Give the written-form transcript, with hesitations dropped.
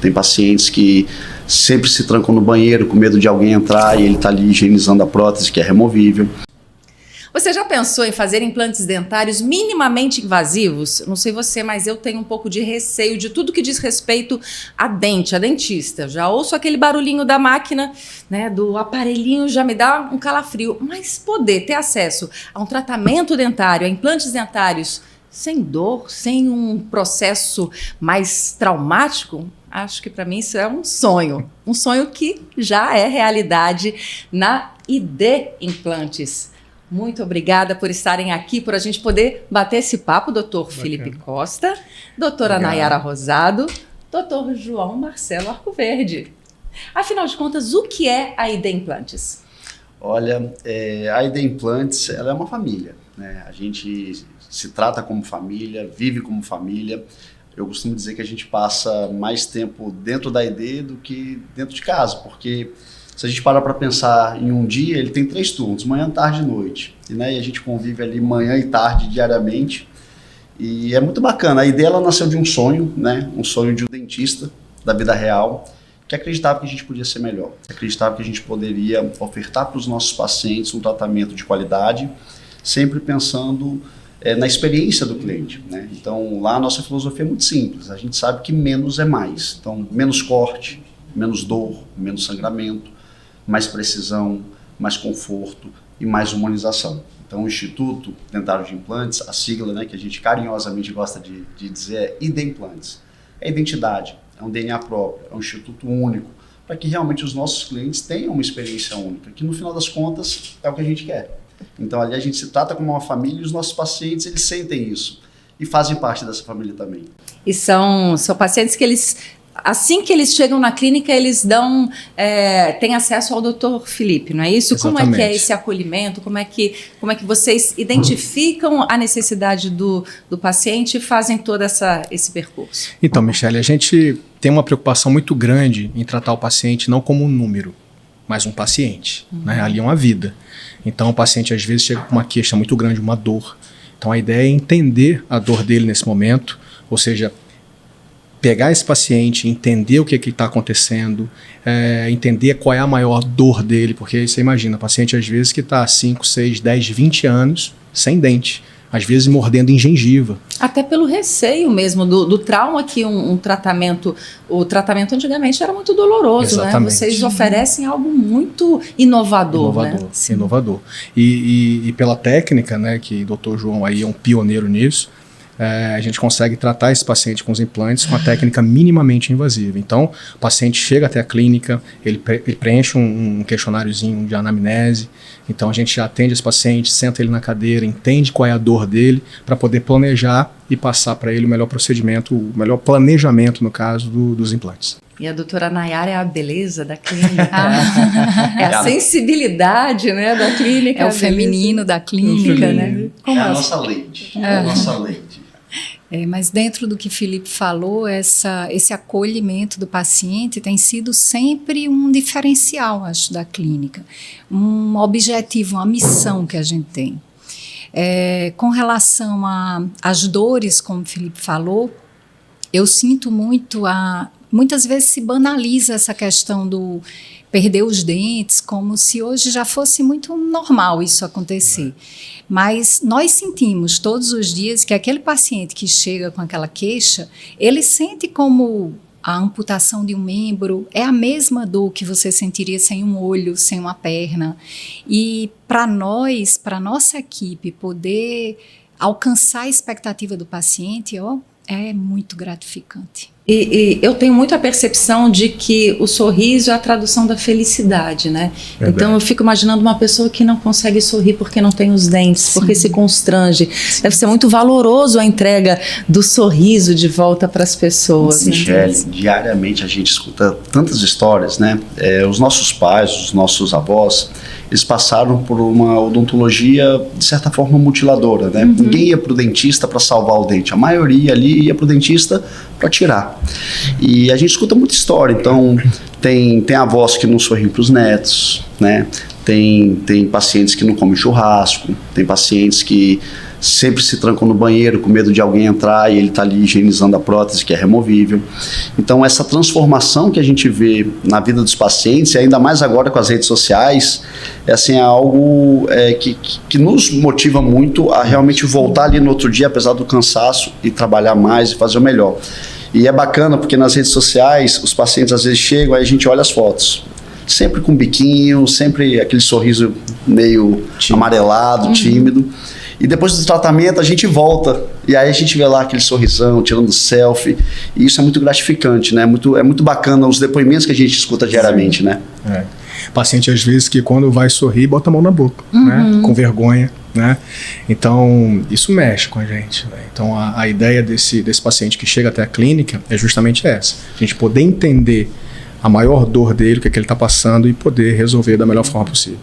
tem pacientes que sempre se trancam no banheiro com medo de alguém entrar e ele está ali higienizando a prótese que é removível. Você já pensou em fazer implantes dentários minimamente invasivos? Não sei você, mas eu tenho um pouco de receio de tudo que diz respeito a dente, a dentista. Já ouço aquele barulhinho da máquina, né, do aparelhinho, já me dá um calafrio. Mas poder ter acesso a um tratamento dentário, a implantes dentários, sem dor, sem um processo mais traumático, acho que para mim isso é um sonho. Um sonho que já é realidade na ID Implantes. Muito obrigada por estarem aqui, por a gente poder bater esse papo, doutor Felipe Costa, doutora Nayara Rosado, doutor João Marcelo Arcoverde. Afinal de contas, o que é a ID Implantes? Olha, a ID Implantes, ela é uma família, né? A gente se trata como família, vive como família. Eu costumo dizer que a gente passa mais tempo dentro da ID do que dentro de casa, porque se a gente parar para pensar em um dia, ele tem 3 turnos, manhã, tarde e noite. Né? E a gente convive ali manhã e tarde diariamente. E é muito bacana. A ideia ela nasceu de um sonho, né? Um sonho de um dentista da vida real, que acreditava que a gente podia ser melhor. Acreditava que a gente poderia ofertar para os nossos pacientes um tratamento de qualidade, sempre pensando na experiência do cliente. Né? Então, lá a nossa filosofia é muito simples. A gente sabe que menos é mais. Então, menos corte, menos dor, menos sangramento, mais precisão, mais conforto e mais humanização. Então, o Instituto Dentário de Implantes, a sigla, né, que a gente carinhosamente gosta de dizer é ID Implantes. É identidade, é um DNA próprio, é um instituto único, para que realmente os nossos clientes tenham uma experiência única, que no final das contas é o que a gente quer. Então, ali a gente se trata como uma família e os nossos pacientes, eles sentem isso e fazem parte dessa família também. E são pacientes que eles... Assim que eles chegam na clínica, eles têm acesso ao Dr. Felipe, não é isso? Exatamente. Como é que é esse acolhimento? Como é que vocês identificam a necessidade do paciente e fazem todo esse percurso? Então, Michele, a gente tem uma preocupação muito grande em tratar o paciente não como um número, mas um paciente. Né? Ali é uma vida. Então, o paciente às vezes chega com uma queixa muito grande, uma dor. Então, a ideia é entender a dor dele nesse momento, ou seja, pegar esse paciente, entender o que está acontecendo, entender qual é a maior dor dele, porque você imagina, paciente às vezes que está há 5, 6, 10, 20 anos sem dente, às vezes mordendo em gengiva. Até pelo receio mesmo do trauma que o tratamento antigamente era muito doloroso. Exatamente. Né? Vocês oferecem algo muito inovador. Inovador. E pela técnica, né, que o Dr. João aí é um pioneiro nisso, a gente consegue tratar esse paciente com os implantes com a técnica minimamente invasiva. Então, o paciente chega até a clínica, ele preenche um questionáriozinho de anamnese, então a gente já atende esse paciente, senta ele na cadeira, entende qual é a dor dele, para poder planejar e passar para ele o melhor procedimento, o melhor planejamento, no caso, dos implantes. E a doutora Nayara é a beleza da clínica, é a sensibilidade, né, da clínica. É o feminino da clínica, né? É a nossa lady, é a nossa lady. Mas dentro do que Felipe falou, esse acolhimento do paciente tem sido sempre um diferencial, acho, da clínica. Um objetivo, uma missão que a gente tem. Com relação às dores, como o Felipe falou, eu sinto muitas vezes se banaliza essa questão do perder os dentes, como se hoje já fosse muito normal isso acontecer. Mas nós sentimos todos os dias que aquele paciente que chega com aquela queixa, ele sente como a amputação de um membro é a mesma dor que você sentiria sem um olho, sem uma perna. E para nós, para nossa equipe, poder alcançar a expectativa do paciente, é muito gratificante. E eu tenho muito a percepção de que o sorriso é a tradução da felicidade, né? Verdade. Então eu fico imaginando uma pessoa que não consegue sorrir porque não tem os dentes, sim, porque se constrange. Sim. Deve ser muito valoroso a entrega do sorriso de volta para as pessoas. Michele, né? Diariamente a gente escuta tantas histórias, né? Os nossos pais, os nossos avós, eles passaram por uma odontologia, de certa forma, mutiladora, né? Uhum. Ninguém ia para o dentista para salvar o dente. A maioria ali ia para o dentista para tirar. E a gente escuta muita história. Então, tem avós que não sorriem para os netos, né? Tem pacientes que não comem churrasco, tem pacientes que sempre se trancam no banheiro com medo de alguém entrar e ele está ali higienizando a prótese, que é removível. Então, essa transformação que a gente vê na vida dos pacientes, e ainda mais agora com as redes sociais, assim, é algo que nos motiva muito a realmente voltar ali no outro dia, apesar do cansaço, e trabalhar mais e fazer o melhor. E é bacana porque nas redes sociais os pacientes às vezes chegam, aí a gente olha as fotos. Sempre com biquinho, sempre aquele sorriso meio amarelado, tímido. E depois do tratamento a gente volta. E aí a gente vê lá aquele sorrisão, tirando selfie. E isso é muito gratificante, né? É muito bacana os depoimentos que a gente escuta diariamente, né? Paciente, às vezes, que quando vai sorrir, bota a mão na boca, né? Com vergonha, né? Então, isso mexe com a gente, né? Então, a ideia desse paciente que chega até a clínica é justamente essa. A gente poder entender a maior dor dele, o que é que ele está passando e poder resolver da melhor forma possível.